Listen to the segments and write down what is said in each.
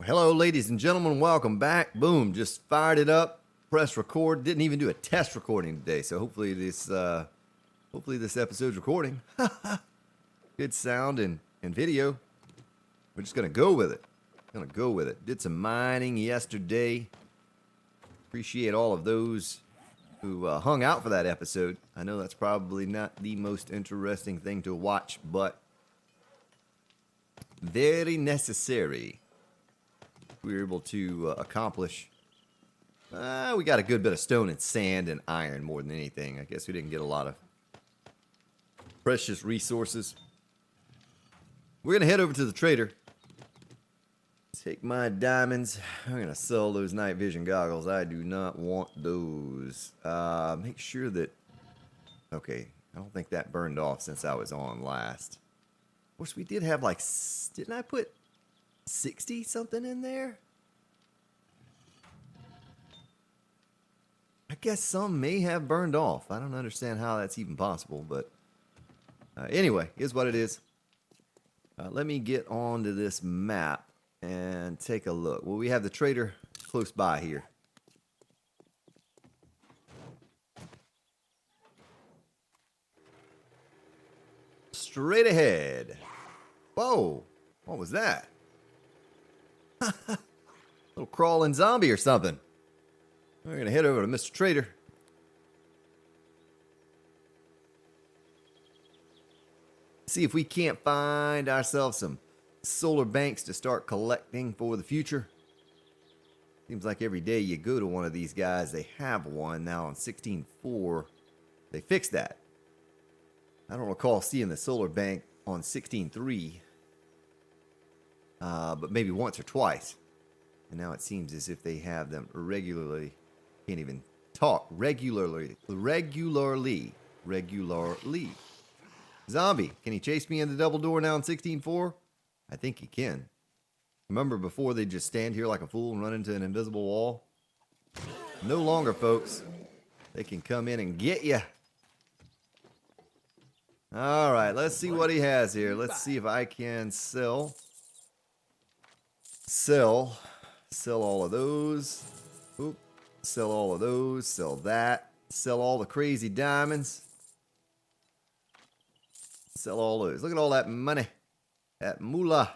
Hello, ladies and gentlemen. Welcome back. Boom, just fired it up. Press record. Didn't even do a test recording today, so hopefully this episode's recording. Good sound and video. We're just gonna go with it. Did some mining yesterday. Appreciate all of those who hung out for that episode. I know that's probably not the most interesting thing to watch, but very necessary. We were able to accomplish. We got a good bit of stone and sand and iron more than anything. I guess we didn't get a lot of precious resources. We're going to head over to the trader. Take my diamonds. I'm going to sell those night vision goggles. I do not want those. Make sure that... Okay, I don't think that burned off since I was on last. Of course, we did have like... Didn't I put 60 something in there? I guess some may have burned off. I don't understand how that's even possible, but anyway, here's what it is. Let me get onto this map and take a look. Well, we have the trader close by here. Straight ahead. Whoa, what was that? Little crawling zombie or something. We're going to head over to Mr. Trader. See if we can't find ourselves some solar banks to start collecting for the future. Seems like every day you go to one of these guys, they have one. Now on 16.4, they fixed that. I don't recall seeing the solar bank on 16.3. But maybe once or twice. And now it seems as if they have them regularly. Can't even talk. Regularly. Zombie, can he chase me in the double door now in 16.4? I think he can. Remember before they just stand here like a fool and run into an invisible wall? No longer, folks. They can come in and get you. Alright, let's see what he has here. Let's see if I can sell all of those. Oop. Sell all of those. Sell that. Sell all the crazy diamonds. Sell all those. Look at all that money. That moolah.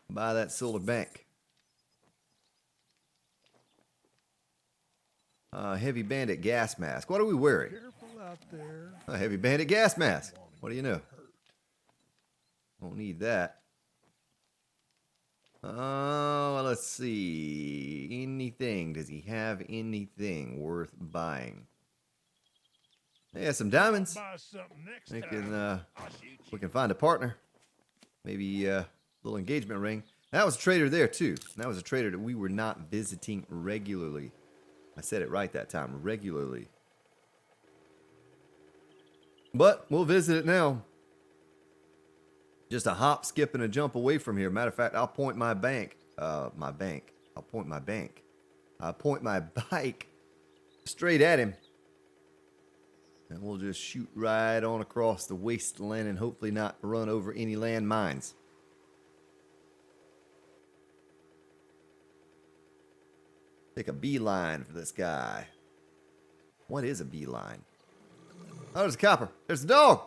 Buy that solar bank. Heavy bandit gas mask. What are we wearing? Careful out there. A heavy bandit gas mask. What do you know? Won't need that. Let's see. Anything. Does he have anything worth buying? Yeah, some diamonds. Buy something next We time. can, we can find a partner. Maybe a little engagement ring. That was a trader there, too. That was a trader that we were not visiting regularly. I said it right that time. Regularly. But we'll visit it now. Just a hop, skip, and a jump away from here. Matter of fact, I'll point my bike straight at him. And we'll just shoot right on across the wasteland and hopefully not run over any landmines. Take a beeline for this guy. What is a beeline? Oh, there's a copper. There's a dog.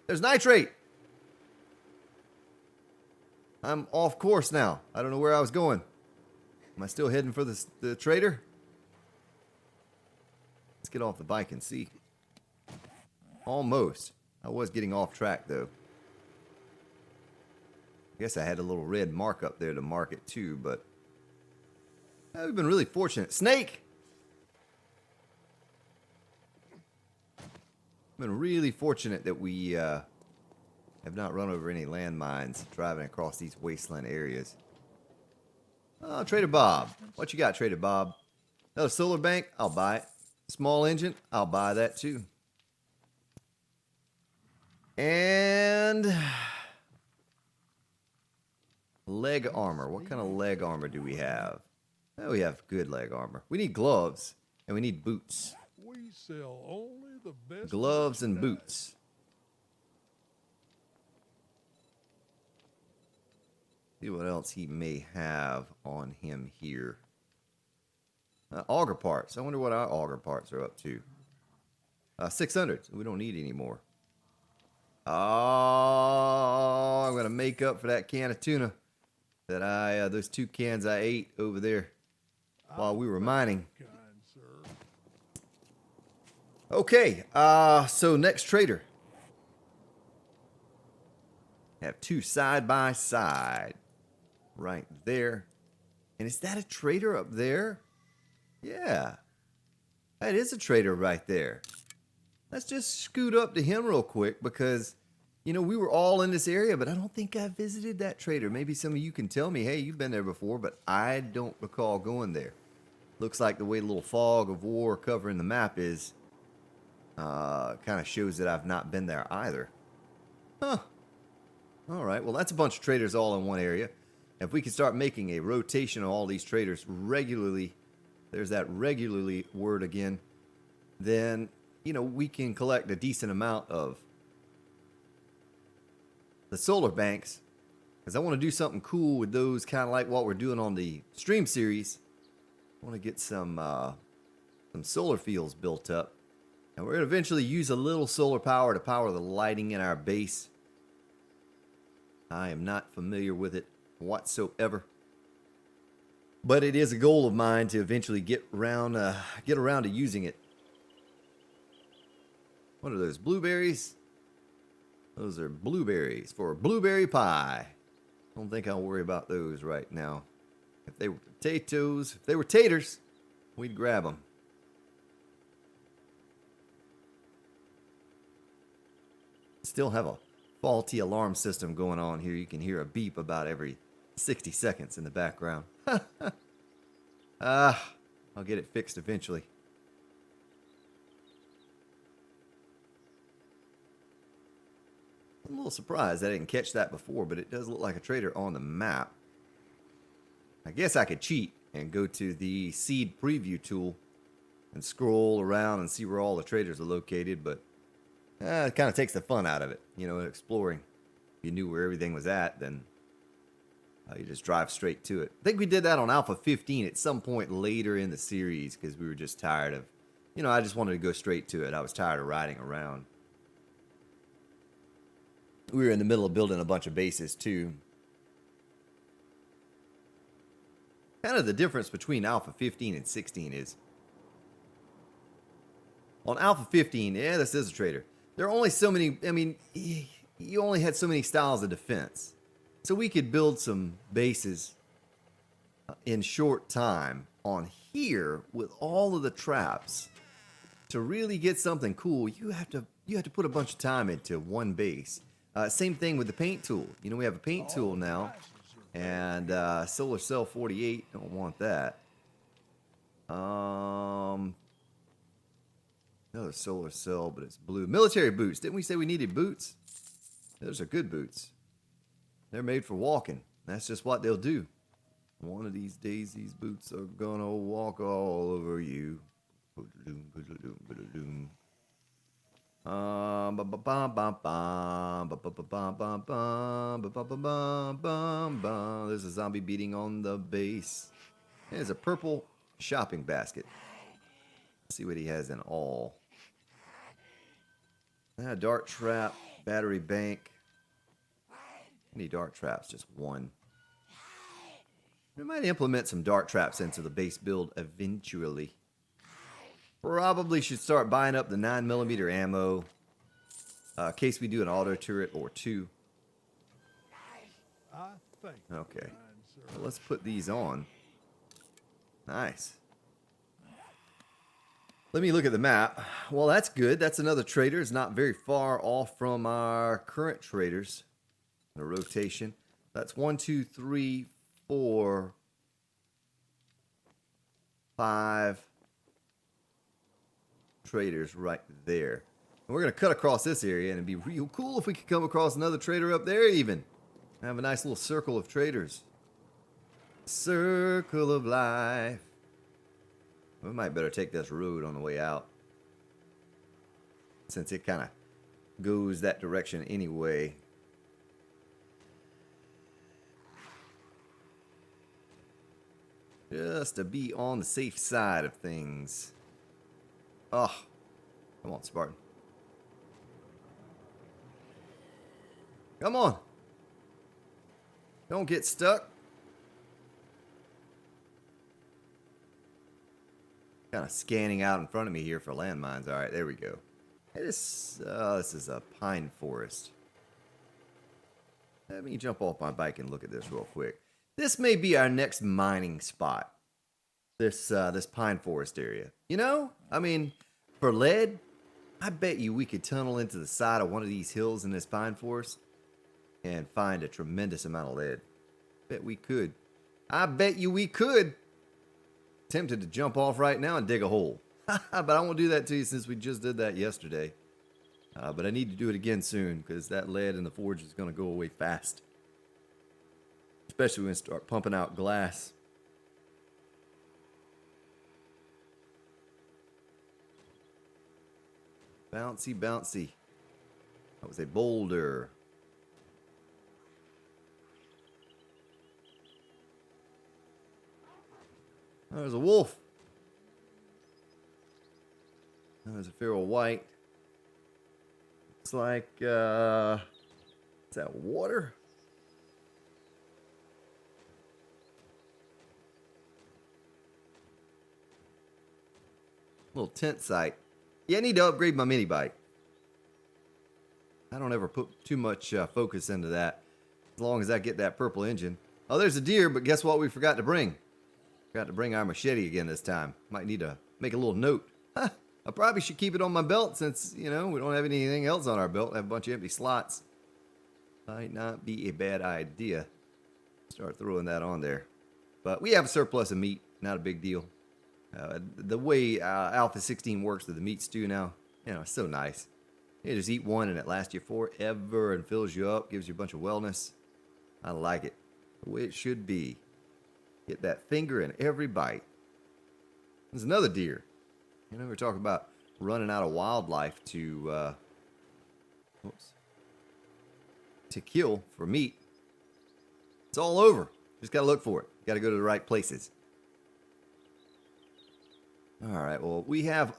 There's nitrate. I'm off course now. I don't know where I was going. Am I still heading for the trader? Let's get off the bike and see. Almost. I was getting off track, though. I guess I had a little red mark up there to mark it, too, but... we've been really fortunate. Snake! Been really fortunate that we have not run over any landmines driving across these wasteland areas. Oh, Trader Bob. What you got, Trader Bob? Another solar bank? I'll buy it. Small engine? I'll buy that too. And leg armor. What kind of leg armor do we have? Oh, we have good leg armor. We need gloves and we need boots. We sell only the best. Gloves and boots. See what else he may have on him here. Auger parts. I wonder what our auger parts are up to. 600. So we don't need any more. Oh, I'm going to make up for that can of tuna that those 2 cans I ate over there while we were mining. Kind sir. Okay, so next trader. Have 2 side by side right there. And is that a trader up there? Yeah, that is a trader right there. Let's just scoot up to him real quick because, you know, we were all in this area, but I don't think I visited that trader. Maybe some of you can tell me, hey, you've been there before, but I don't recall going there. Looks like the way the little fog of war covering the map is, kind of shows that I've not been there either. Huh. All right, well, that's a bunch of traders all in one area. If we could start making a rotation of all these traders regularly, there's that regularly word again, then, you know, we can collect a decent amount of the solar banks, because I want to do something cool with those, kind of like what we're doing on the stream series. I want to get some solar fields built up, and we're going to eventually use a little solar power to power the lighting in our base. I am not familiar with it whatsoever, but it is a goal of mine to eventually get around to using it. What are those, blueberries? Those are blueberries for blueberry pie. I don't think I'll worry about those right now. If they were potatoes, if they were taters, we'd grab them. Still have a faulty alarm system going on here. You can hear a beep about every 60 seconds in the background. I'll get it fixed eventually. I'm a little surprised I didn't catch that before, but it does look like a trader on the map. I guess I could cheat and go to the seed preview tool and scroll around and see where all the traders are located, but it kind of takes the fun out of it, you know, exploring. If you knew where everything was at, then you just drive straight to it. I think we did that on Alpha 15 at some point later in the series because we were just tired of, you know, I just wanted to go straight to it. I was tired of riding around. We were in the middle of building a bunch of bases too. Kind of the difference between Alpha 15 and 16 is, on Alpha 15, yeah, this is a trader. There are only so many, I mean, you only had so many styles of defense. So we could build some bases in short time. On here, with all of the traps, to really get something cool, you have to put a bunch of time into one base. Same thing with the paint tool. You know, we have a paint tool now, and Solar Cell 48, don't want that. Another solar cell, but it's blue. Military boots. Didn't we say we needed boots? Those are good boots. They're made for walking. That's just what they'll do. One of these days, these boots are gonna walk all over you. There's a zombie beating on the base. There's a purple shopping basket. Let's see what he has in all. Dart trap, battery bank. Any dart traps? Just one. We might implement some dart traps into the base build eventually. Probably should start buying up the 9mm ammo in case we do an auto turret or two. I think. Okay. Kind sir. Well, let's put these on. Nice. Let me look at the map. Well, that's good. That's another trader. It's not very far off from our current traders. The rotation. That's 1, 2, 3, 4, 5 traders right there. And we're going to cut across this area, and it'd be real cool if we could come across another trader up there even. Have a nice little circle of traders. Circle of life. We might better take this road on the way out, since it kind of goes that direction anyway. Just to be on the safe side of things. Oh, come on, Spartan. Come on. Don't get stuck. Kind of scanning out in front of me here for landmines. All right, there we go. Hey, this is a pine forest. Let me jump off my bike and look at this real quick. This may be our next mining spot. This pine forest area. You know, I mean, for lead, I bet you we could tunnel into the side of one of these hills in this pine forest and find a tremendous amount of lead. Bet we could. I bet you we could. Tempted to jump off right now and dig a hole. But I won't do that to you since we just did that yesterday. But I need to do it again soon because that lead in the forge is going to go away fast. Especially when we start pumping out glass. Bouncy, bouncy. That was a boulder. Oh, there's a wolf. There's a feral white. Looks like, is that water? Little tent site. Yeah, I need to upgrade my mini bike. I don't ever put too much focus into that. As long as I get that purple engine. Oh, there's a deer, but guess what we forgot to bring? Forgot to bring our machete again this time. Might need to make a little note. Huh, I probably should keep it on my belt since, you know, we don't have anything else on our belt. I have a bunch of empty slots. Might not be a bad idea. Start throwing that on there. But we have a surplus of meat. Not a big deal. The way Alpha 16 works with the meat stew now, you know, it's so nice. You just eat one and it lasts you forever and fills you up, gives you a bunch of wellness. I like it. The way it should be. Get that finger in every bite. There's another deer. You know, we're talking about running out of wildlife to kill for meat. It's all over. Just got to look for it. Got to go to the right places. All right, well, we have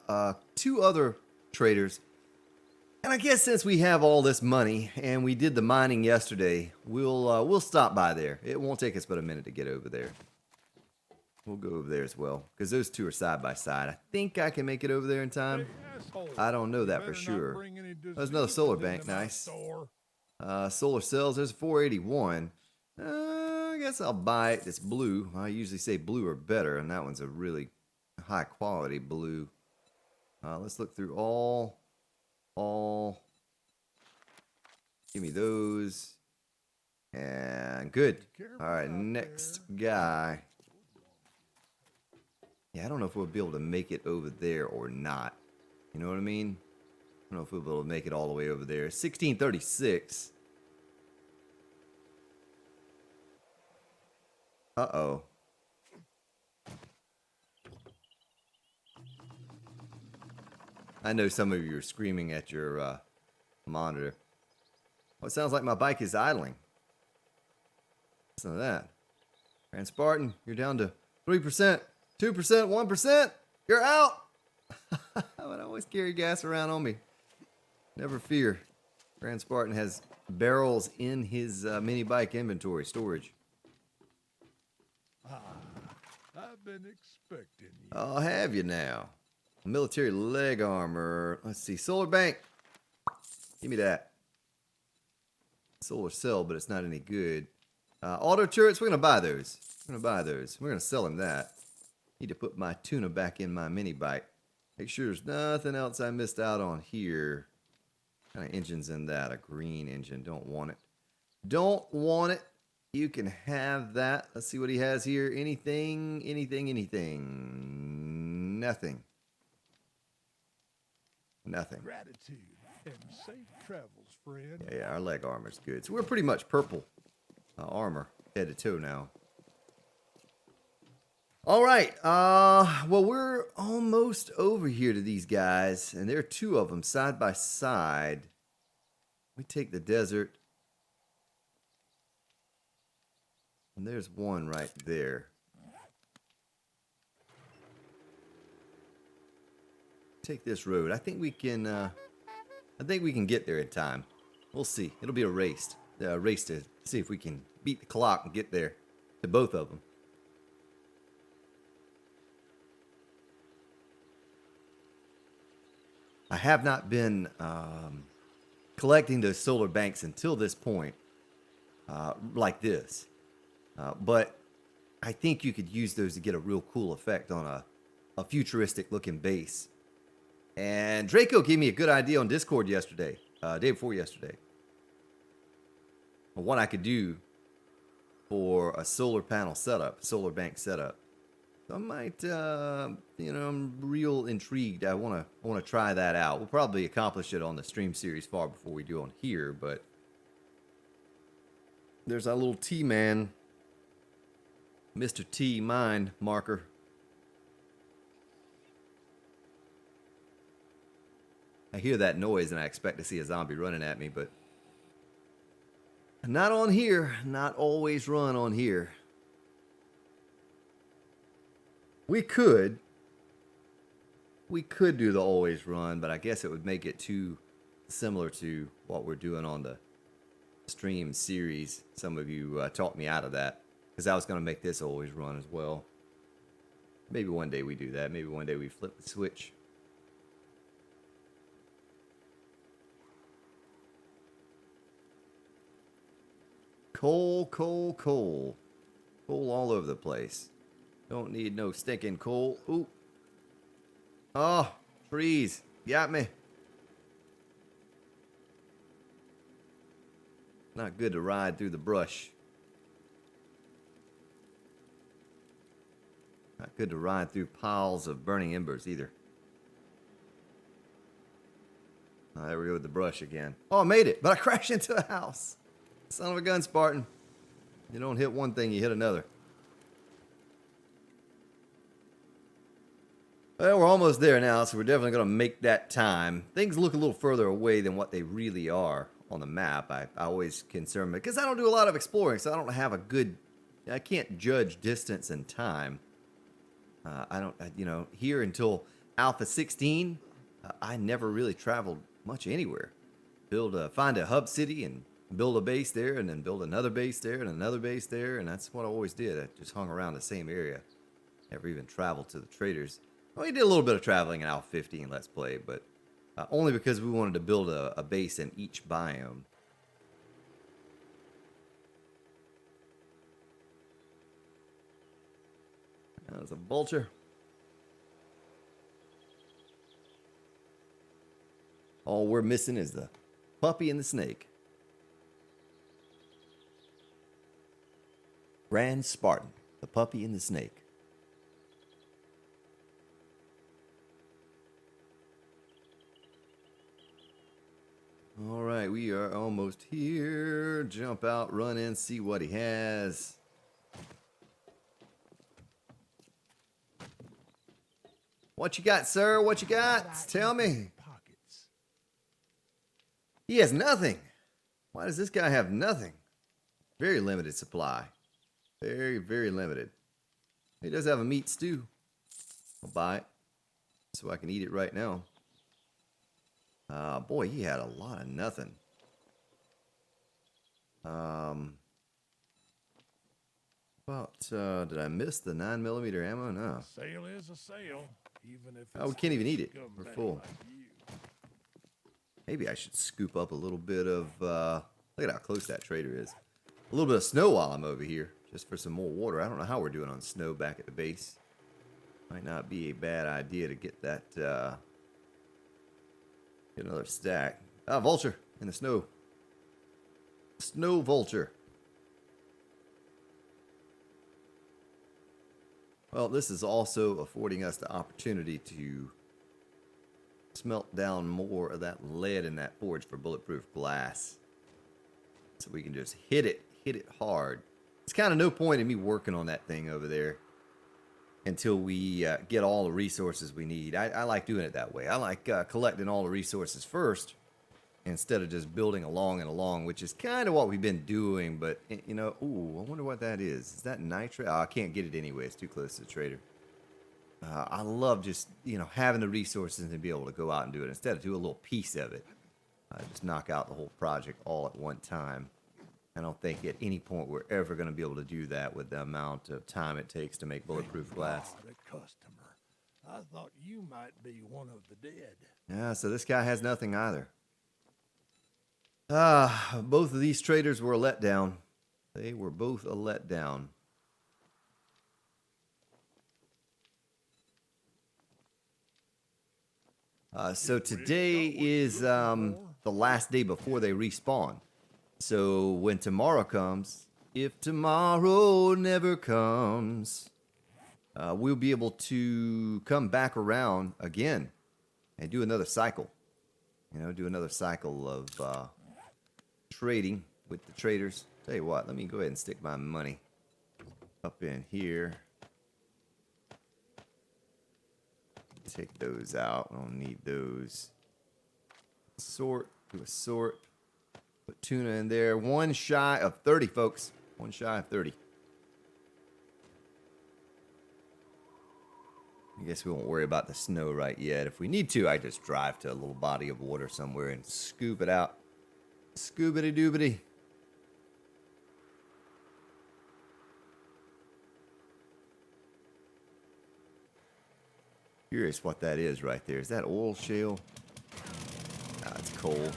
2 other traders. And I guess since we have all this money and we did the mining yesterday, we'll stop by there. It won't take us but a minute to get over there. We'll go over there as well, because those 2 are side by side. I think I can make it over there in time. I don't know that for sure. There's another solar bank, nice. Solar cells, there's a 481. I guess I'll buy it. It's blue. I usually say blue or better, and that one's a really high quality blue. Let's look through all. Give me those. And good. All right, next guy. Yeah, I don't know if we'll be able to make it over there or not. You know what I mean? I don't know if we'll be able to make it all the way over there. 1636. Uh-oh. I know some of you are screaming at your monitor. Well, it sounds like my bike is idling. Listen to that. Grand Spartan, you're down to 3%, 2%, 1%. You're out. I always carry gas around on me. Never fear. Grand Spartan has barrels in his mini bike inventory storage. I've been expecting you. I'll have you now. Military leg armor. Let's see. Solar bank. Give me that. Solar cell, but it's not any good. Auto turrets. We're going to buy those. We're going to sell him that. Need to put my tuna back in my mini bike. Make sure there's nothing else I missed out on here. What kind of engine's in that? A green engine. Don't want it. Don't want it. You can have that. Let's see what he has here. Anything. Nothing. Nothing. Gratitude and safe travels, friend. Yeah, our leg armor's good. So we're pretty much purple armor, head to toe now. All right. Well, we're almost over here to these guys, and there are 2 of them side by side. We take the desert. And there's one right there. take this road. I think we can. I think we can get there in time. We'll see. It'll be a race. A race to see if we can beat the clock and get there to both of them. I have not been collecting those solar banks until this point, like this. But I think you could use those to get a real cool effect on a futuristic looking base. And Draco gave me a good idea on Discord yesterday, day before yesterday, on what I could do for a solar panel setup, solar bank setup. So I might, I'm real intrigued. I want to try that out. We'll probably accomplish it on the stream series far before we do on here, but there's our little T-man, Mr. T mine marker. I hear that noise and I expect to see a zombie running at me, but not on here. Not always run on here. We could do the always run, but I guess it would make it too similar to what we're doing on the stream series. Some of you talked me out of that because I was going to make this always run as well. Maybe one day we do that. Maybe one day we flip the switch. Coal, coal, coal. Coal all over the place. Don't need no stinking coal. Ooh. Oh, trees. Got me. Not good to ride through the brush. Not good to ride through piles of burning embers either. Oh, there we go with the brush again. Oh, I made it, but I crashed into a house. Son of a gun, Spartan. You don't hit one thing, you hit another. Well, we're almost there now, so we're definitely going to make that time. Things look a little further away than what they really are on the map. I always concern me, because I don't do a lot of exploring, so I don't have a good... I can't judge distance and time. Here until Alpha 16, I never really traveled much anywhere. Find a hub city and build a base there, and then build another base there, and another base there, and that's what I always did. I just hung around the same area. Never even traveled to the traders. Well, we did a little bit of traveling in Alpha 15 Let's Play, but only because we wanted to build a base in each biome. There's a vulture. All we're missing is the puppy and the snake. Grand Spartan, the puppy and the snake. All right, we are almost here. Jump out, run in, see what he has. What you got, sir? What you got? Tell me. He has nothing. Why does this guy have nothing? Very limited supply. Very, very limited. He does have a meat stew. I'll buy it so I can eat it right now. Boy, he had a lot of nothing. Did I miss the 9mm ammo? No. Sale is a sale, even if Oh, we can't even eat it. We're full. Maybe I should scoop up a little bit of, look at how close that trader is. A little bit of snow while I'm over here, just for some more water. I don't know how we're doing on snow back at the base. Might not be a bad idea to get that, get another stack. Ah, vulture in the snow. Snow vulture. Well, this is also affording us the opportunity to smelt down more of that lead in that forge for bulletproof glass. So we can just hit it hard. It's kind of no point in me working on that thing over there until we get all the resources we need. I like doing it that way. I like collecting all the resources first instead of just building along and along, which is kind of what we've been doing. But, you know, ooh, I wonder what that is. Is that nitro? Oh, I can't get it anyway. It's too close to the trader. I love just, having the resources and be able to go out and do it instead of do a little piece of it. Just knock out the whole project all at one time. I don't think at any point we're ever going to be able to do that with the amount of time it takes to make bulletproof glass. God, a customer. I thought you might be one of the dead. Yeah, so this guy has nothing either. Both of these traders were a letdown. They were both a letdown. So today is the last day before they respawn. So when tomorrow comes, if tomorrow never comes, we'll be able to come back around again and do another cycle. Do another cycle of trading with the traders. Tell you what, let me go ahead and stick my money up in here. Take those out. I don't need those. Sort. Do a sort. Put tuna in there. One shy of 30, folks. One shy of 30. I guess we won't worry about the snow right yet. If we need to, I just drive to a little body of water somewhere and scoop it out. Scoobity doobity. Curious what that is right there. Is that oil shale? Ah, it's coal.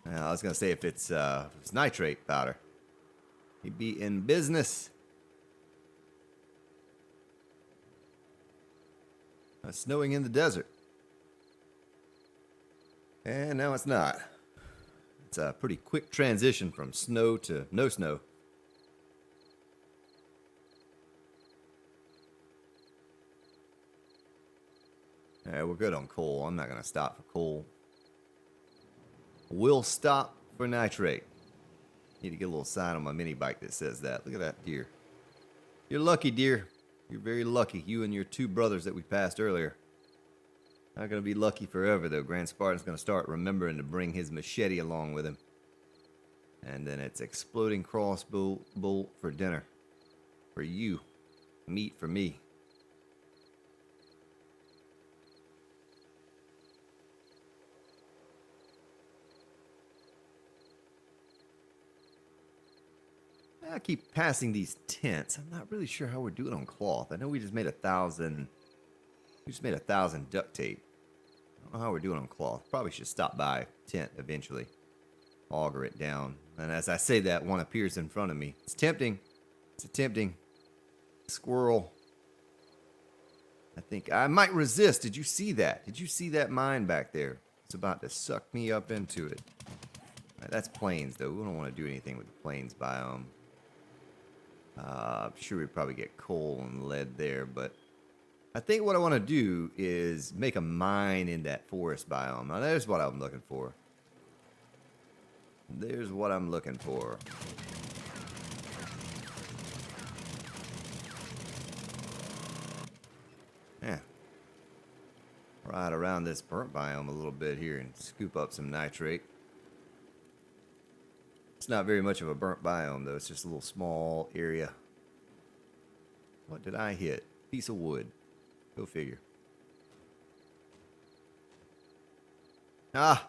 I was gonna say if it's nitrate powder, he'd be in business. Snowing in the desert, and now it's not. It's a pretty quick transition from snow to no snow. Alright, we're good on coal. I'm not going to stop for coal. We'll stop for nitrate. Need to get a little sign on my mini bike that says that. Look at that deer. You're lucky, deer. You're very lucky. You and your two brothers that we passed earlier. Not going to be lucky forever, though. Grand Spartan's going to start remembering to bring his machete along with him. And then it's exploding crossbow bolt for dinner. For you. Meat for me. I keep passing these tents. I'm not really sure how we're doing on cloth. I know we just made 1,000... We just made 1,000 duct tape. I don't know how we're doing on cloth. Probably should stop by tent eventually. Auger it down. And as I say that, one appears in front of me. It's tempting. It's a tempting squirrel. I think I might resist. Did you see that? Did you see that mine back there? It's about to suck me up into it. Right, that's plains, though. We don't want to do anything with the plains biome. I'm sure we'd probably get coal and lead there, but I think what I want to do is make a mine in that forest biome. Now, there's what I'm looking for. There's what I'm looking for. Yeah. Ride around this burnt biome a little bit here and scoop up some nitrate. It's not very much of a burnt biome, though. It's just a little small area. What did I hit? Piece of wood. Go figure. Ah!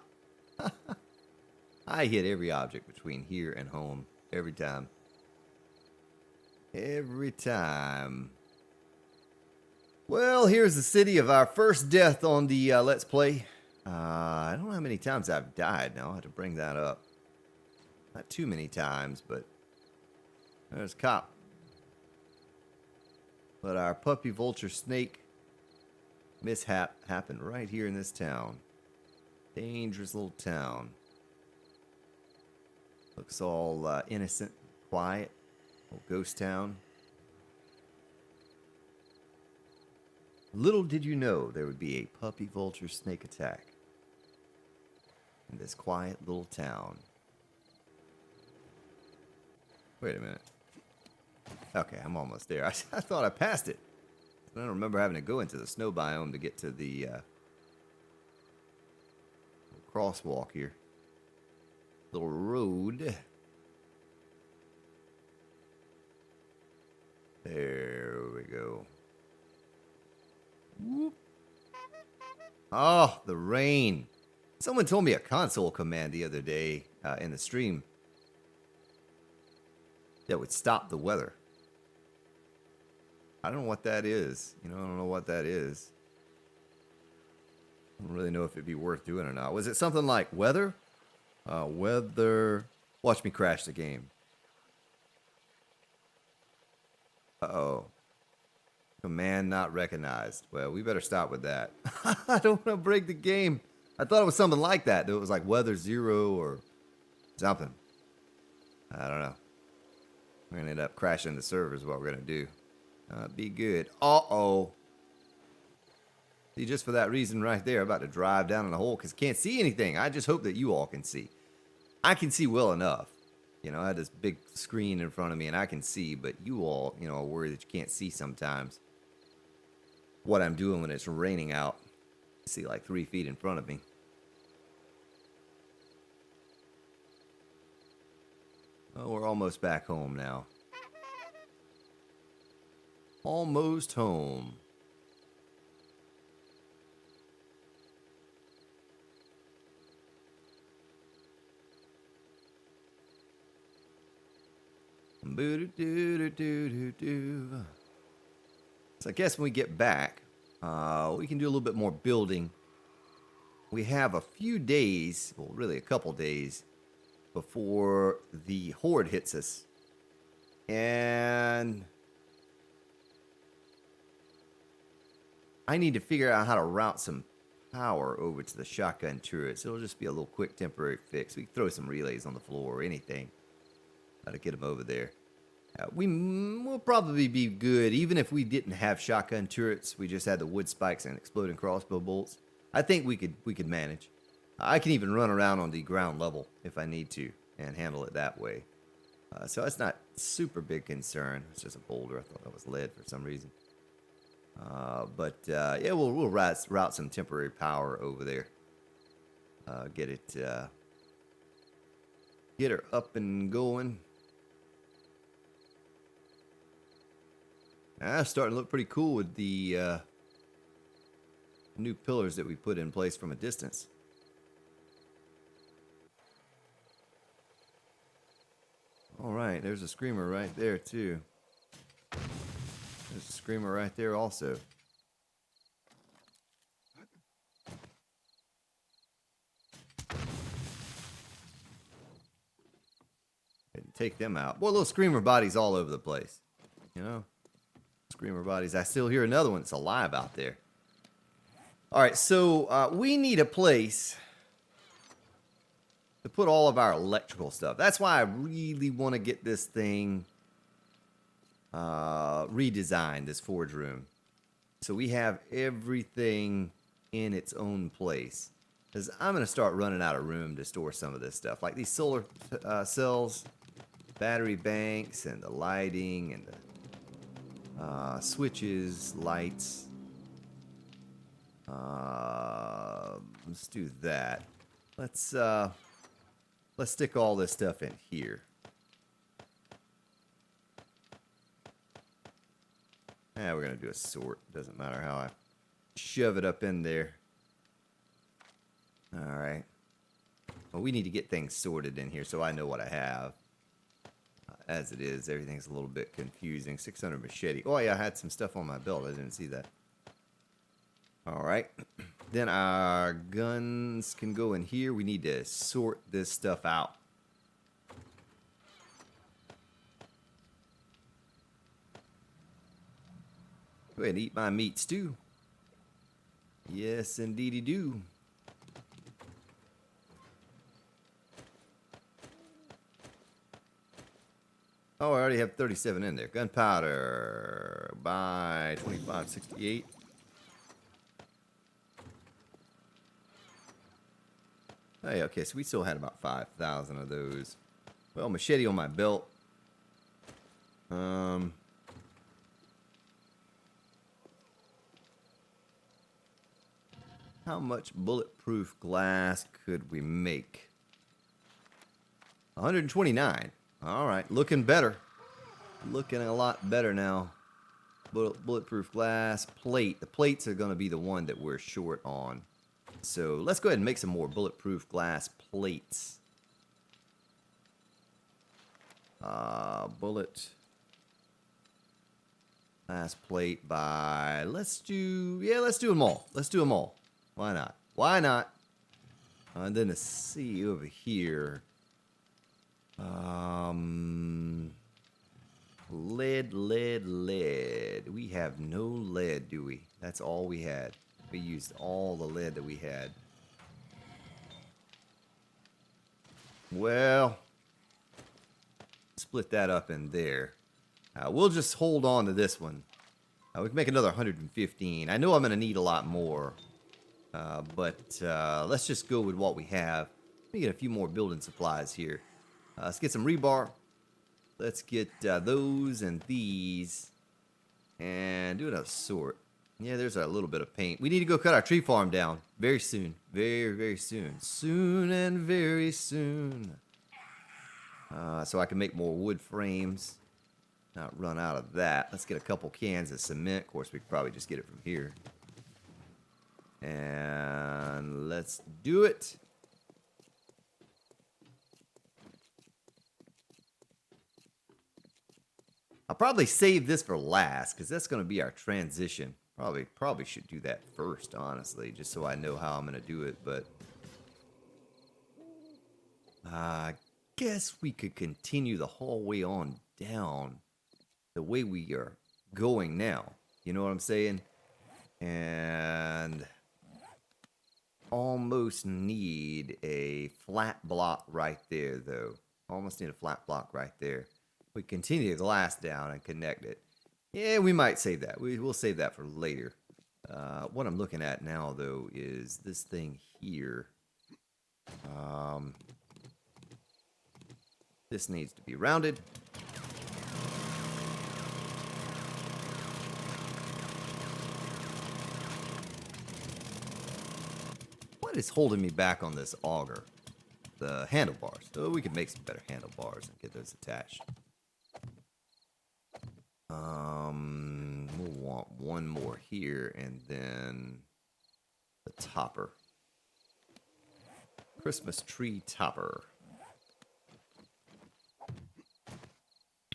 I hit every object between here and home. Every time. Every time. Well, here's the city of our first death on the Let's Play. I don't know how many times I've died now. I have to bring that up. Not too many times, but there's a cop. But our puppy vulture snake mishap happened right here in this town. Dangerous little town. Looks all innocent, quiet. Little ghost town. Little did you know there would be a puppy vulture snake attack in this quiet little town. Wait a minute. Okay, I'm almost there. I thought I passed it. I don't remember having to go into the snow biome to get to the crosswalk here. little road. There we go. Whoop. Oh, the rain. Someone told me a console command the other day in the stream that would stop the weather. I don't know what that is. I don't know what that is. I don't really know if it'd be worth doing or not. Was it something like weather? Weather. Watch me crash the game. Uh-oh. Command not recognized. Well, we better stop with that. I don't want to break the game. I thought it was something like that. It was like weather 0 or something. I don't know. We're going to end up crashing the servers is what we're going to do. Be good. Uh-oh. See, just for that reason right there, I'm about to drive down in the hole because I can't see anything. I just hope that you all can see. I can see well enough. I had this big screen in front of me and I can see, but you all, are worried that you can't see sometimes what I'm doing when it's raining out. I see like 3 feet in front of me. Oh, we're almost back home now. Almost home. So I guess when we get back, we can do a little bit more building. We have a few days, well, really a couple days, before the horde hits us. And I need to figure out how to route some power over to the shotgun turrets. It'll just be a little quick temporary fix. We can throw some relays on the floor or anything to get them over there. We will probably be good, even if we didn't have shotgun turrets. We just had the wood spikes and exploding crossbow bolts. I think we could manage. I can even run around on the ground level if I need to and handle it that way. So that's not super big concern. It's just a boulder. I thought that was lead for some reason. But yeah, we'll route some temporary power over there. Get her up and going. Starting to look pretty cool with the new pillars that we put in place from a distance. All right, there's a screamer right there too. There's a screamer right there also. Take them out. Boy, little screamer bodies all over the place. Screamer bodies. I still hear another one that's alive out there. All right, so we need a place to put all of our electrical stuff. That's why I really want to get this thing redesigned, this forge room. So we have everything in its own place. Because I'm going to start running out of room to store some of this stuff. Like these solar cells, battery banks, and the lighting, and the switches, lights. Let's do that. Let's stick all this stuff in here. We're gonna do a sort. Doesn't matter how I shove it up in there. All right. Well, we need to get things sorted in here so I know what I have. As it is, everything's a little bit confusing. 600 machete. Oh yeah, I had some stuff on my belt. I didn't see that. All right. Then our guns can go in here. We need to sort this stuff out. Go ahead and eat my meat stew. Yes, indeedy do. Oh, I already have 37 in there. Gunpowder by 2568. Hey, okay, so we still had about 5,000 of those. Well, machete on my belt. How much bulletproof glass could we make? 129. All right, looking better. Looking a lot better now. Bulletproof glass plate. The plates are going to be the one that we're short on. So let's go ahead and make some more bulletproof glass plates. Bullet glass plate by, let's do them all. Let's do them all. Why not? Why not? And then let's see over here. Lead. We have no lead, do we? That's all we had. We used all the lead that we had. Well, split that up in there. We'll just hold on to this one. We can make another 115. I know I'm going to need a lot more. But let's just go with what we have. Let me get a few more building supplies here. Let's get some rebar. Let's get those and these. And do another sort. Yeah, there's a little bit of paint. We need to go cut our tree farm down very soon. Very, very soon. Soon and very soon. So I can make more wood frames. Not run out of that. Let's get a couple cans of cement. Of course, we could probably just get it from here. And let's do it. I'll probably save this for last because that's going to be our transition. Probably should do that first, honestly, just so I know how I'm going to do it. But I guess we could continue the whole way on down the way we are going now. You know what I'm saying? And almost need a flat block right there, though. Almost need a flat block right there. We continue the glass down and connect it. Yeah, we might save that. We'll save that for later. What I'm looking at now, though, is this thing here. This needs to be rounded. What is holding me back on this auger? The handlebars. Oh, we could make some better handlebars and get those attached. We'll want one more here and then the topper. Christmas tree topper.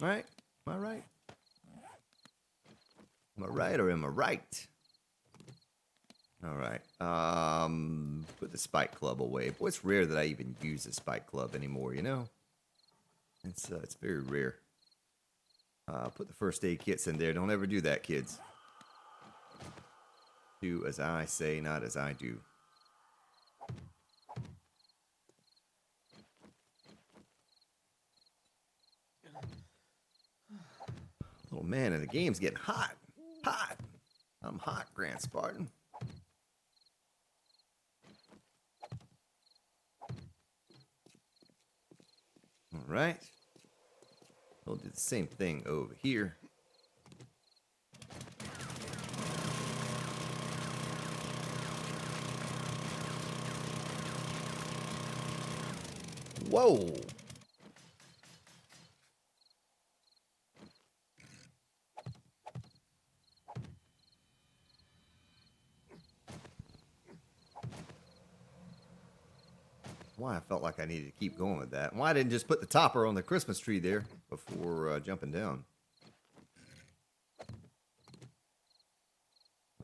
All right. Am I right? Am I right or am I right? All right. Put the spike club away. Boy, it's rare that I even use the spike club anymore, you know? It's very rare. Put the first aid kits in there. Don't ever do that, kids. Do as I say, not as I do. Little man in the game's getting hot. Hot. I'm hot, Grand Spartan. All right. We'll do the same thing over here. Whoa. Why I felt like I needed to keep going with that. Why I didn't just put the topper on the Christmas tree there before jumping down.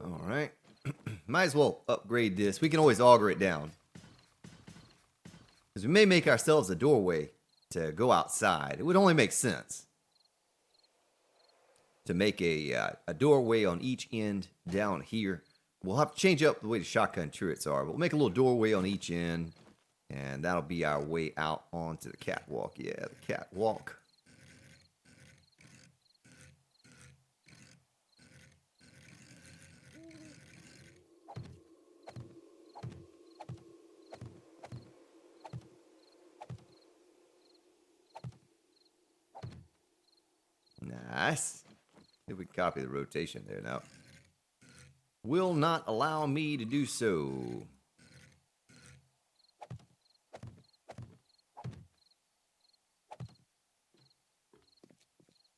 All right. Might as well upgrade this. We can always auger it down. Because we may make ourselves a doorway to go outside. It would only make sense to make a doorway on each end down here. We'll have to change up the way the shotgun turrets are. But we'll make a little doorway on each end. And that'll be our way out onto the catwalk. Yeah, the catwalk. Nice. If we can copy the rotation there now. Will not allow me to do so.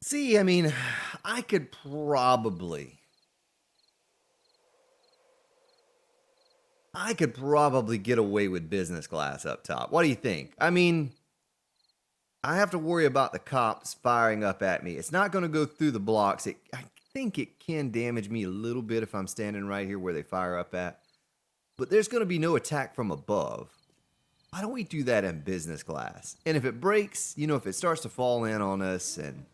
See, I mean, I could probably get away with business class up top. What do you think? I mean, I have to worry about the cops firing up at me. It's not going to go through the blocks. I think it can damage me a little bit if I'm standing right here where they fire up at. But there's going to be no attack from above. Why don't we do that in business class? And if it breaks, you know, if it starts to fall in on us and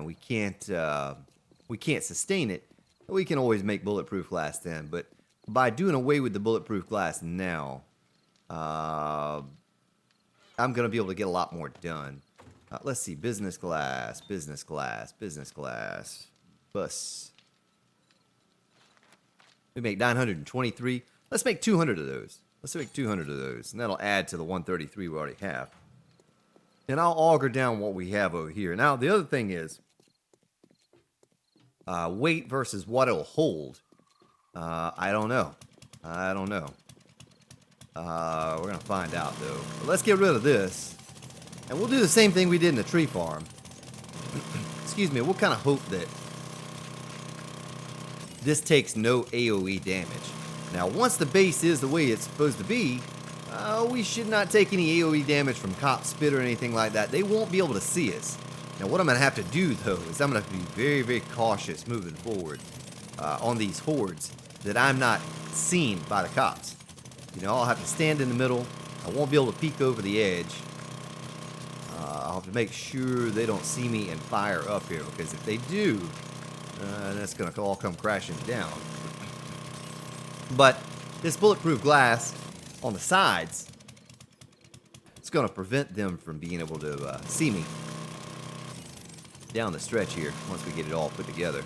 we can't sustain it, we can always make bulletproof glass then. But by doing away with the bulletproof glass now, I'm going to be able to get a lot more done. Let's see. Business class. Bus. We make 923. Let's make 200 of those. And that'll add to the 133 we already have. And I'll auger down what we have over here. Now, the other thing is weight versus what it'll hold. I don't know. We're going to find out, though. But let's get rid of this. And we'll do the same thing we did in the tree farm. Excuse me. We'll kind of hope that this takes no AoE damage. Now, once the base is the way it's supposed to be, we should not take any AoE damage from cop spit or anything like that. They won't be able to see us. Now, what I'm going to have to do, though, is I'm going to have to be very, very cautious moving forward on these hordes that I'm not seen by the cops. You know, I'll have to stand in the middle. I won't be able to peek over the edge. I'll have to make sure they don't see me and fire up here, because if they do, that's going to all come crashing down. But this bulletproof glass on the sides, it's going to prevent them from being able to see me down the stretch here once we get it all put together.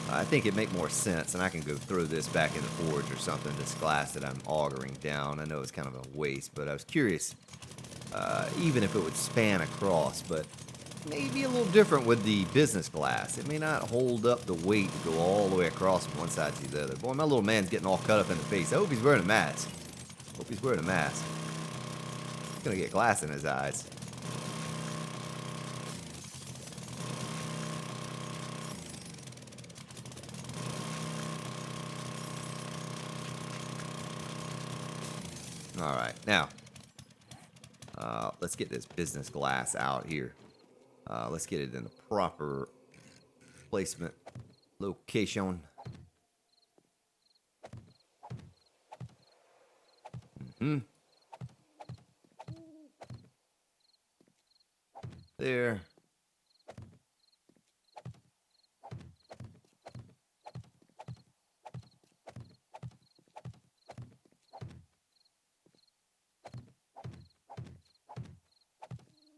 I think it'd make more sense, and I can go throw this back in the forge or something, this glass that I'm augering down. I know it's kind of a waste, but I was curious, even if it would span across, but maybe a little different with the business glass. It may not hold up the weight to go all the way across from one side to the other. Boy, my little man's getting all cut up in the face. I hope he's wearing a mask. He's gonna get glass in his eyes. All right, now, let's get this business glass out here. Let's get it in the proper placement location. There.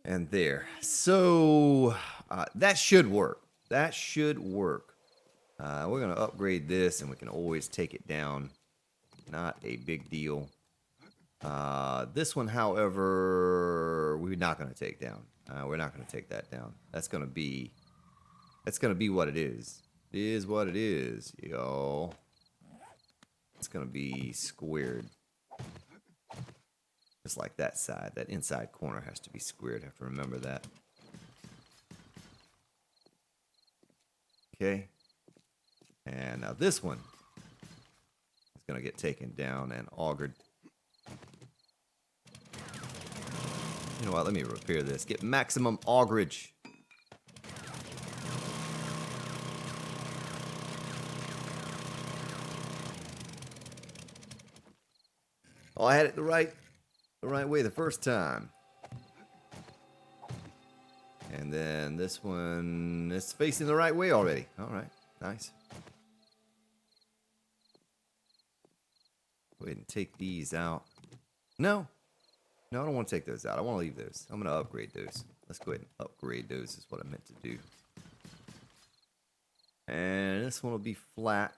And there. So that should work. We're going to upgrade this, and we can always take it down. Not a big deal. This one, however, we're not going to take down. We're not going to take that down. That's going to be what it is. It is what it is, yo. It's going to be squared. Just like that side. That inside corner has to be squared. I have to remember that. Okay. And now this one is going to get taken down and augured. You know what? Let me repair this. Get maximum augerage. Oh, I had it the right way the first time. And then this one is facing the right way already. All right, nice. Go ahead and take these out. No, I don't want to take those out. I want to leave those. I'm going to upgrade those. Let's go ahead and upgrade those is what I meant to do. And this one will be flat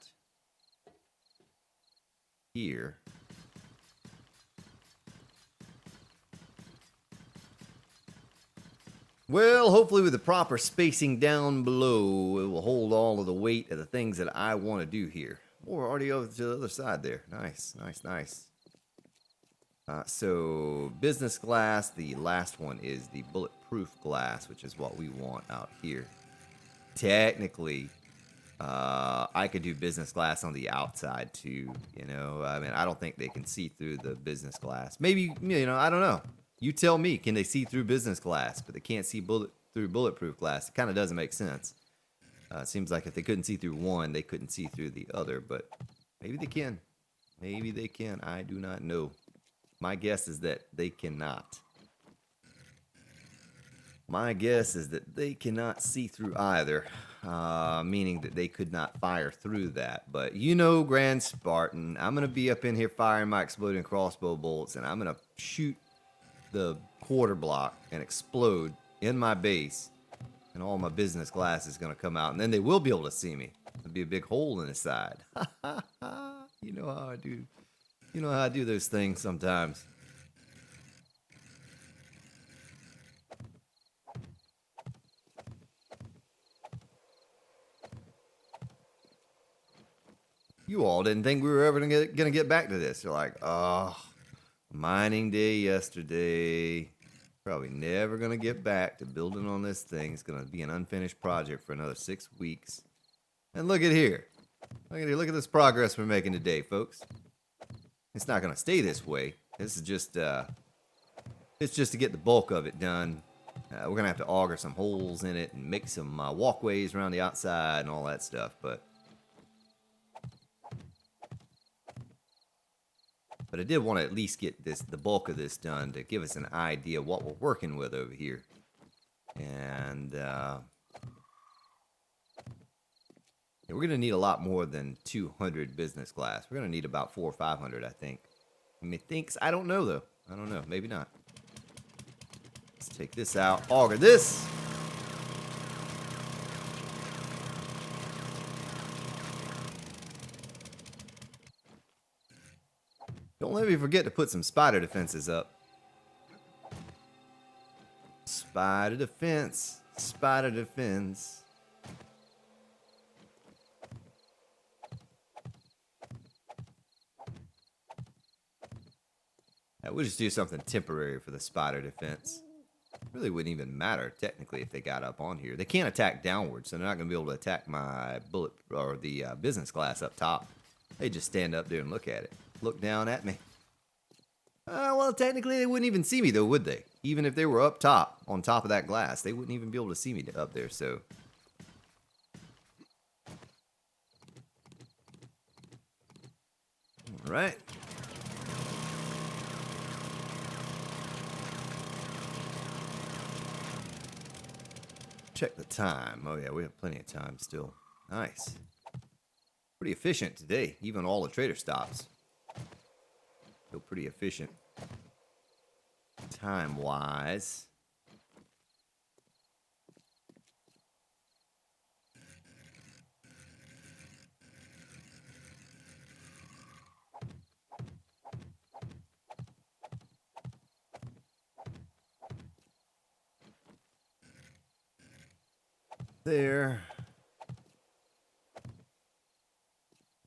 here. Well, hopefully with the proper spacing down below, it will hold all of the weight of the things that I want to do here. Oh, we're already over to the other side there. Nice. So business glass, the last one is the bulletproof glass, which is what we want out here. Technically, I could do business glass on the outside too, you know. I mean, I don't think they can see through the business glass. Maybe, you know, I don't know. You tell me, can they see through business glass, but they can't see through bulletproof glass? It kind of doesn't make sense. It seems like if they couldn't see through one, they couldn't see through the other, but maybe they can. Maybe they can. I do not know. My guess is that they cannot. My guess is that they cannot see through either, meaning that they could not fire through that. But you know, Grand Spartan, I'm going to be up in here firing my exploding crossbow bolts, and I'm going to shoot the quarter block and explode in my base, and all my business glass is going to come out, and then they will be able to see me. There'll be a big hole in the side. You know how I do. You know how I do those things sometimes. You all didn't think we were ever gonna get back to this. You're like, oh, mining day yesterday. Probably never gonna get back to building on this thing. It's gonna be an unfinished project for another 6 weeks. And look at here. Look at here. Look at this progress we're making today, folks. It's not gonna stay this way. This is just it's just to get the bulk of it done. We're gonna have to auger some holes in it and make some walkways around the outside and all that stuff, but I did want to at least get the bulk of this done to give us an idea what we're working with over here. And yeah, we're going to need a lot more than 200 business glass. We're going to need about 400 or 500, I think. Methinks, I don't know though. I don't know. Maybe not. Let's take this out. Auger this. Don't let me forget to put some spider defenses up. Spider defense. Spider defense. We'll just do something temporary for the spider defense. Really wouldn't even matter technically if they got up on here. They can't attack downwards, so they're not going to be able to attack my bullet or the business glass up top. They just stand up there and look at it. Look down at me. Well, technically they wouldn't even see me though, would they? Even if they were up top, on top of that glass, they wouldn't even be able to see me up there, so. All right. Check the time. Oh yeah, we have plenty of time still. Nice. Pretty efficient today, even all the trader stops. Feel pretty efficient. Time-wise. There.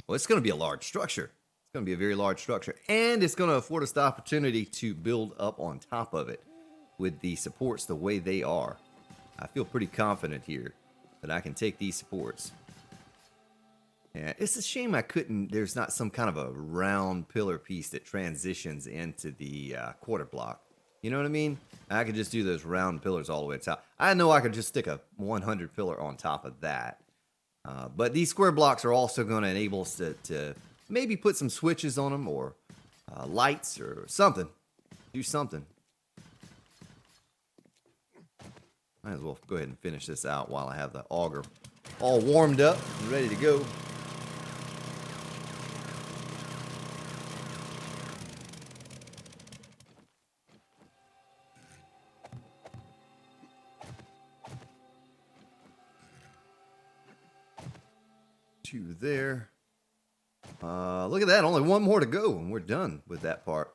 Well, it's going to be a large structure. It's going to be a very large structure. And it's going to afford us the opportunity to build up on top of it with the supports the way they are. I feel pretty confident here that I can take these supports. Yeah, it's a shame there's not some kind of a round pillar piece that transitions into the quarter block. You know what I mean? I could just do those round pillars all the way to top. I know I could just stick a 100 pillar on top of that. But these square blocks are also going to enable us to maybe put some switches on them or lights or something. Do something. Might as well go ahead and finish this out while I have the auger all warmed up and ready to go. Two there. Look at that. Only one more to go and we're done with that part.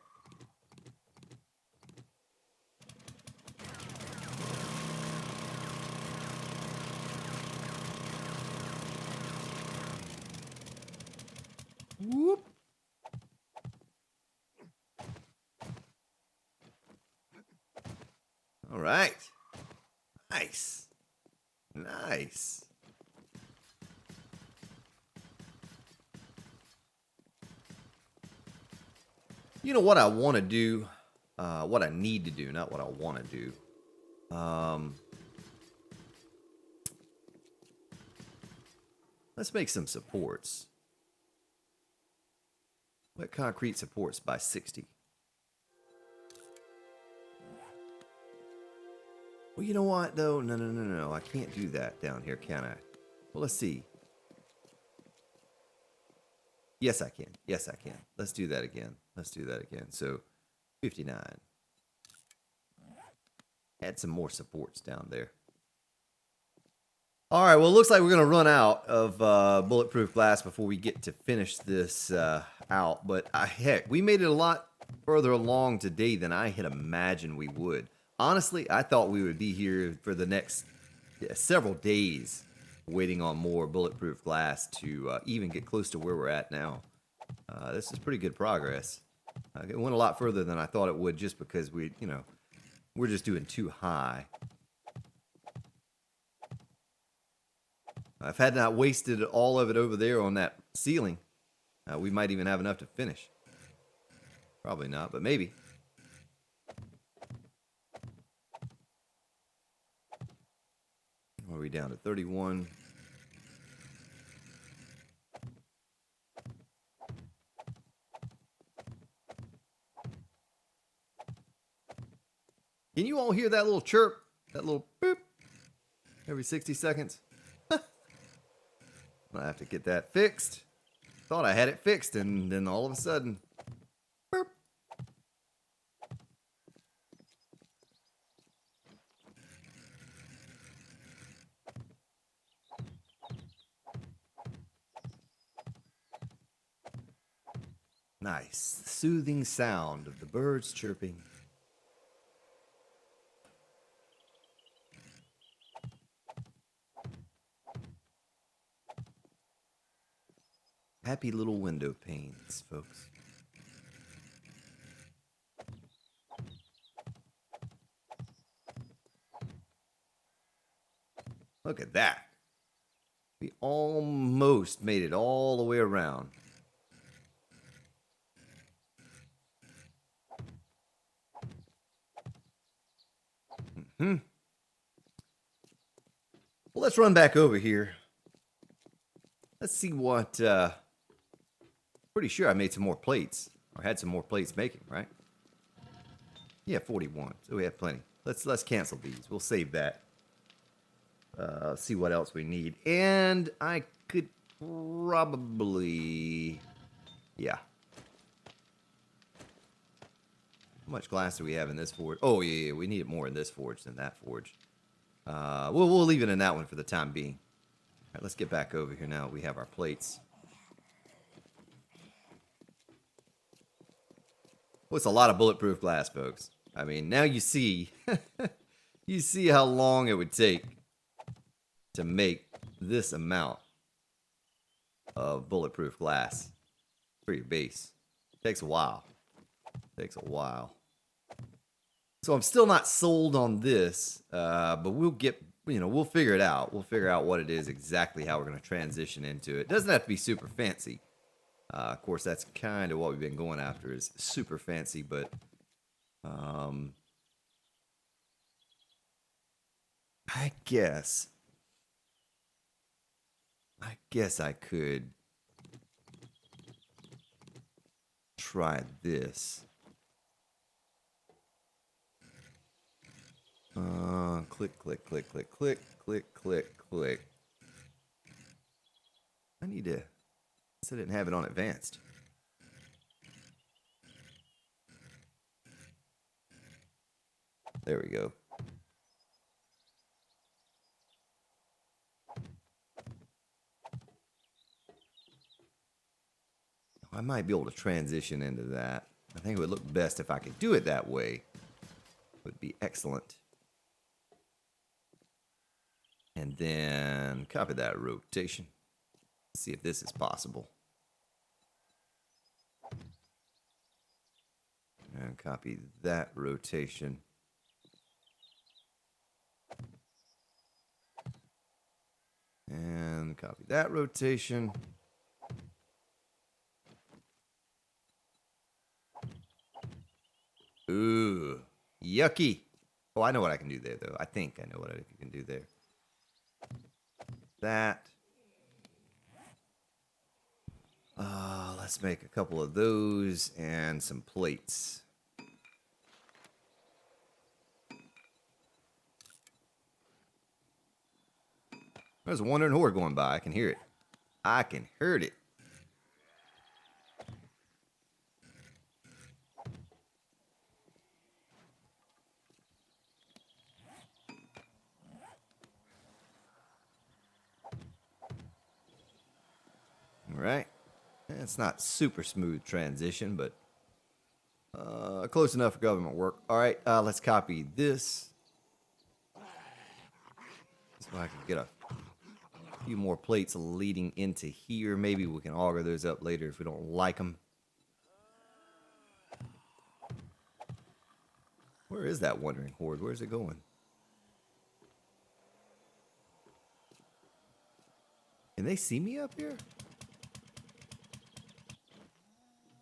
Whoop. All right. Nice. Nice. You know what I want to do? What I need to do, not what I want to do. Let's make some supports. Wet concrete supports by 60. Well, you know what, though? No. I can't do that down here, can I? Well, let's see. Yes, I can. Yes, I can. Let's do that again. Let's do that again. So, 59. Add some more supports down there. All right, well, it looks like we're going to run out of bulletproof glass before we get to finish this out. But heck, we made it a lot further along today than I had imagined we would. Honestly, I thought we would be here for the next several days waiting on more bulletproof glass to even get close to where we're at now. This is pretty good progress. It went a lot further than I thought it would just because we're just doing too high. If I had not wasted all of it over there on that ceiling, we might even have enough to finish. Probably not, but maybe. What are we down to? 31. Can you all hear that little chirp? That little boop every 60 seconds? I have to get that fixed. Thought I had it fixed, and then all of a sudden, boop. Nice, soothing sound of the birds chirping. Happy little window panes, folks. Look at that. We almost made it all the way around. Well, let's run back over here. Let's see what... Pretty sure I made some more plates. Or had some more plates making, right? Yeah, 41. So we have plenty. Let's cancel these. We'll save that. See what else we need. And I could probably... Yeah. How much glass do we have in this forge? Oh, yeah, we need more in this forge than that forge. We'll leave it in that one for the time being. All right, let's get back over here now. We have our plates. Well, it's a lot of bulletproof glass, folks. I mean, now you see... you see how long it would take to make this amount of bulletproof glass for your base. It takes a while. It takes a while. So I'm still not sold on this, but we'll get, we'll figure it out. We'll figure out what it is exactly, how we're going to transition into it. It doesn't have to be super fancy. Of course, that's kind of what we've been going after, is super fancy, but I guess I could try this. Click, click, click, click, click, click, click, click. I need to... I didn't have it on advanced. There we go. I might be able to transition into that. I think it would look best if I could do it that way. It would be excellent. And then copy that rotation. See if this is possible. And copy that rotation. rotation. Copy that rotation. Ooh, yucky. Oh, I know what I can do there, though. I think I know what I can do there. That. Let's make a couple of those and some plates. There's a wandering horde going by. I can hear it. I can hear it. All right. It's not super smooth transition, but close enough for government work. All right, let's copy this. So I can get a few more plates leading into here. Maybe we can auger those up later if we don't like them. Where is that wandering horde? Where's it going? Can they see me up here?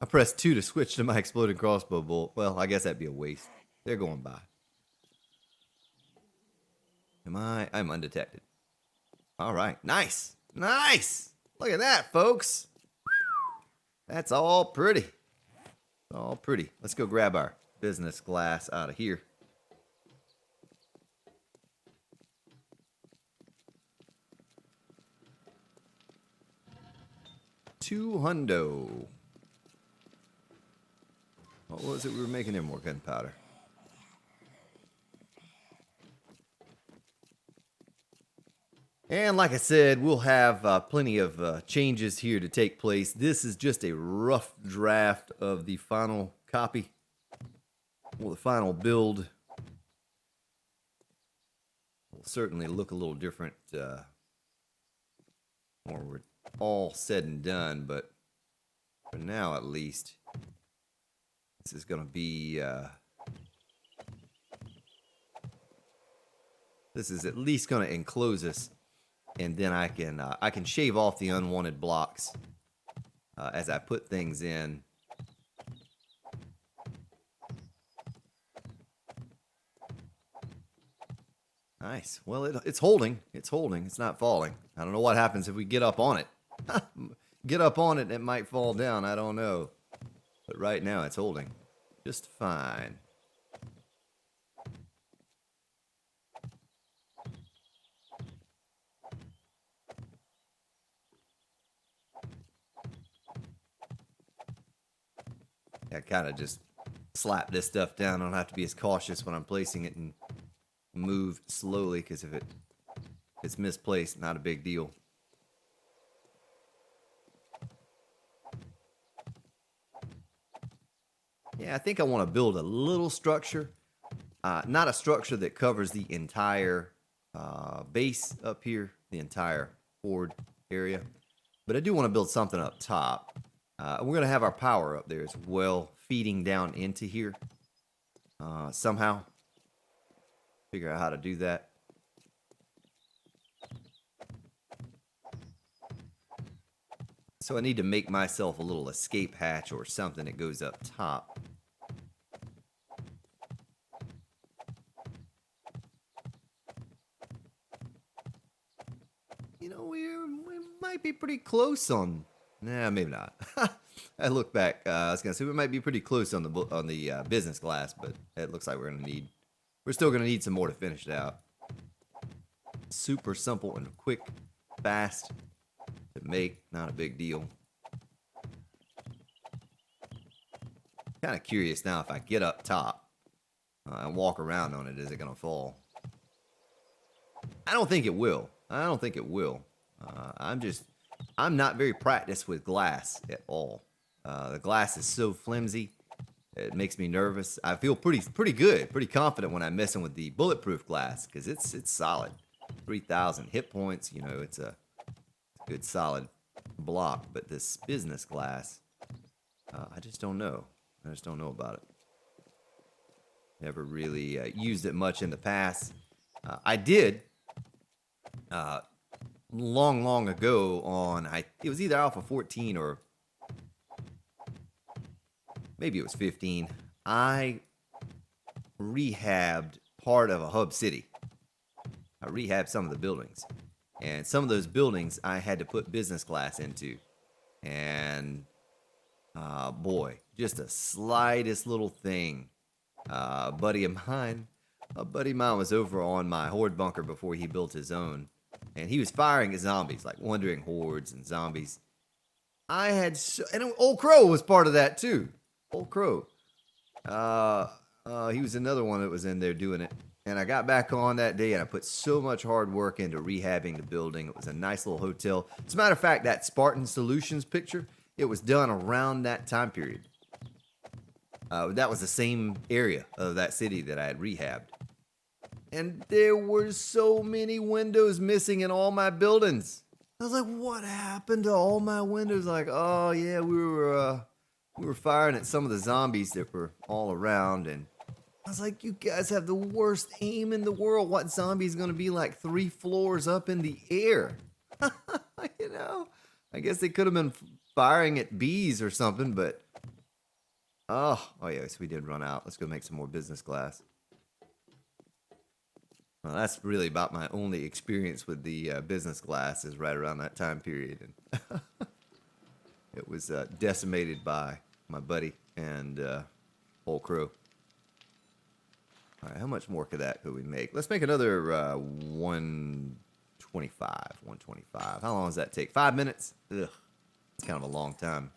I pressed 2 to switch to my exploding crossbow bolt. Well, I guess that'd be a waste. They're going by. I'm undetected. All right. Nice. Nice. Look at that, folks. That's all pretty. All pretty. Let's go grab our business glass out of here. $200. What was it we were making there? More gunpowder. And like I said, we'll have plenty of changes here to take place. This is just a rough draft of the final copy. Well, the final build will certainly look a little different when we're all said and done, but for now at least, this is going to be... this is at least going to enclose us. And then I can shave off the unwanted blocks as I put things in. Nice. Well, it's holding. It's holding. It's not falling. I don't know what happens if we get up on it. Get up on it and it might fall down. I don't know. But right now it's holding just fine. I kind of just slap this stuff down. I don't have to be as cautious when I'm placing it and move slowly, because if it's misplaced, not a big deal. Yeah, I think I want to build a little structure. Not a structure that covers the entire base up here, the entire horde area. But I do want to build something up top. We're going to have our power up there as well, feeding down into here somehow. Figure out how to do that. So I need to make myself a little escape hatch or something that goes up top. You know, we might be pretty close on... Nah, maybe not. I look back. I was gonna say we might be pretty close on the business glass, but it looks like we're still gonna need some more to finish it out. Super simple and quick, fast to make. Not a big deal. Kind of curious now if I get up top and walk around on it, is it gonna fall? I don't think it will. I don't think it will. I'm not very practiced with glass at all. The glass is so flimsy, it makes me nervous. I feel pretty good, pretty confident when I'm messing with the bulletproof glass, because it's solid. 3,000 hit points, you know, it's a good solid block. But this business glass, I just don't know. I just don't know about it. Never really used it much in the past. I did long ago on, it was either Alpha 14 or maybe it was 15. I rehabbed part of a hub city. I rehabbed some of the buildings. And some of those buildings I had to put business class into. And boy, just the slightest little thing. A buddy of mine was over on my horde bunker before he built his own. And he was firing at zombies, like wandering hordes and zombies. And Old Crow was part of that too. Old Crow. He was another one that was in there doing it. And I got back on that day and I put so much hard work into rehabbing the building. It was a nice little hotel. As a matter of fact, that Spartan Solutions picture, it was done around that time period. That was the same area of that city that I had rehabbed. And there were so many windows missing in all my buildings. I was like, what happened to all my windows? Like, oh yeah, we were firing at some of the zombies that were all around, and I was like, you guys have the worst aim in the world. What zombie is going to be like 3 floors up in the air? You know, I guess they could have been firing at bees or something, but oh yes, we did run out. Let's go make some more business class. Well, that's really about my only experience with the business class is right around that time period. And it was decimated by my buddy and Old Crow. All right, how much more could we make? Let's make another 125. 125. How long does that take? 5 minutes? Ugh, it's kind of a long time.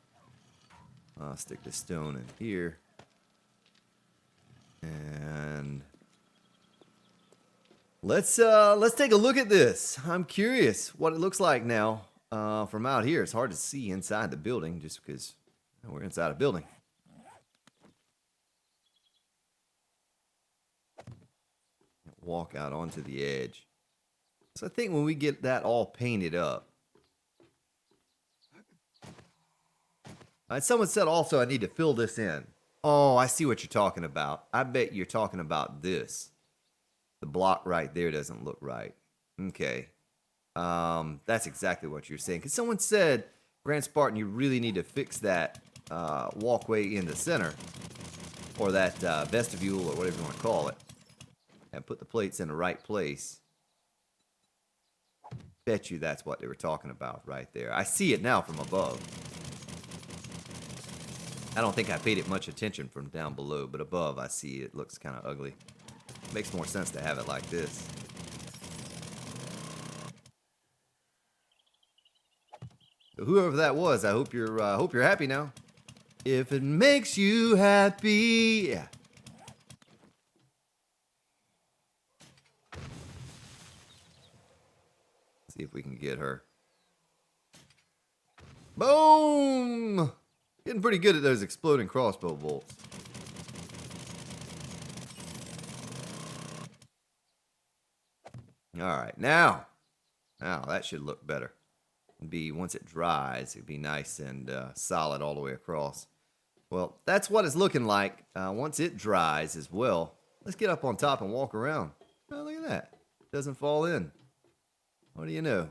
I'll stick this stone in here. And let's take a look at this. I'm curious what it looks like now from out here. It's hard to see inside the building just because we're inside a building. Walk out onto the edge. So I think when we get that all painted up. Someone said also I need to fill this in. Oh, I see what you're talking about. I bet you're talking about this. The block right there doesn't look right. Okay. That's exactly what you're saying. Because someone said, Grand Spartan, you really need to fix that walkway in the center. Or that vestibule, or whatever you want to call it. And put the plates in the right place. Bet you that's what they were talking about right there. I see it now from above. I don't think I paid it much attention from down below, but above I see it looks kind of ugly. Makes more sense to have it like this. So whoever that was, I hope you're happy now. If it makes you happy, yeah. See if we can get her. Boom! Getting pretty good at those exploding crossbow bolts. All right, now that should look better. Once it dries, it'd be nice and solid all the way across. Well, that's what it's looking like once it dries as well. Let's get up on top and walk around. Oh, look at that. It doesn't fall in. What do you know?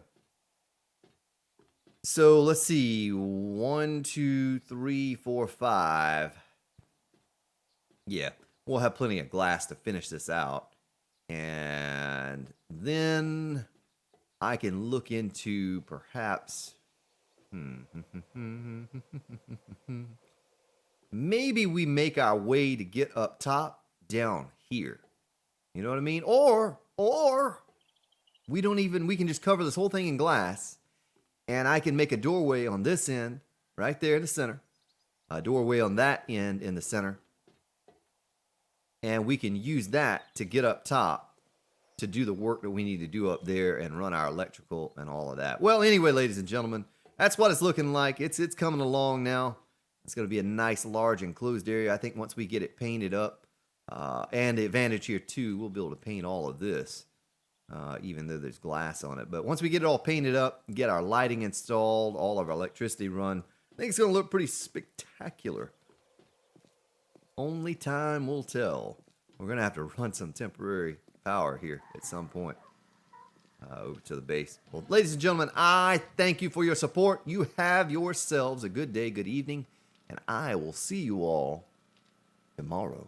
So let's see. 1, 2, 3, 4, 5. Yeah, we'll have plenty of glass to finish this out. And then I can look into perhaps maybe we make our way to get up top down here. You know what I mean? Or we can just cover this whole thing in glass, and I can make a doorway on this end right there in the center, a doorway on that end in the center, and we can use that to get up top to do the work that we need to do up there and run our electrical and all of that. Well, anyway, ladies and gentlemen, that's what it's looking like. It's coming along now. It's going to be a nice, large, enclosed area. I think once we get it painted up, and the advantage here, too, we'll be able to paint all of this, even though there's glass on it. But once we get it all painted up, get our lighting installed, all of our electricity run, I think it's going to look pretty spectacular. Only time will tell. We're going to have to run some temporary power here at some point. over to the base. Well, ladies and gentlemen, I thank you for your support. You have yourselves a good day, good evening, and I will see you all tomorrow.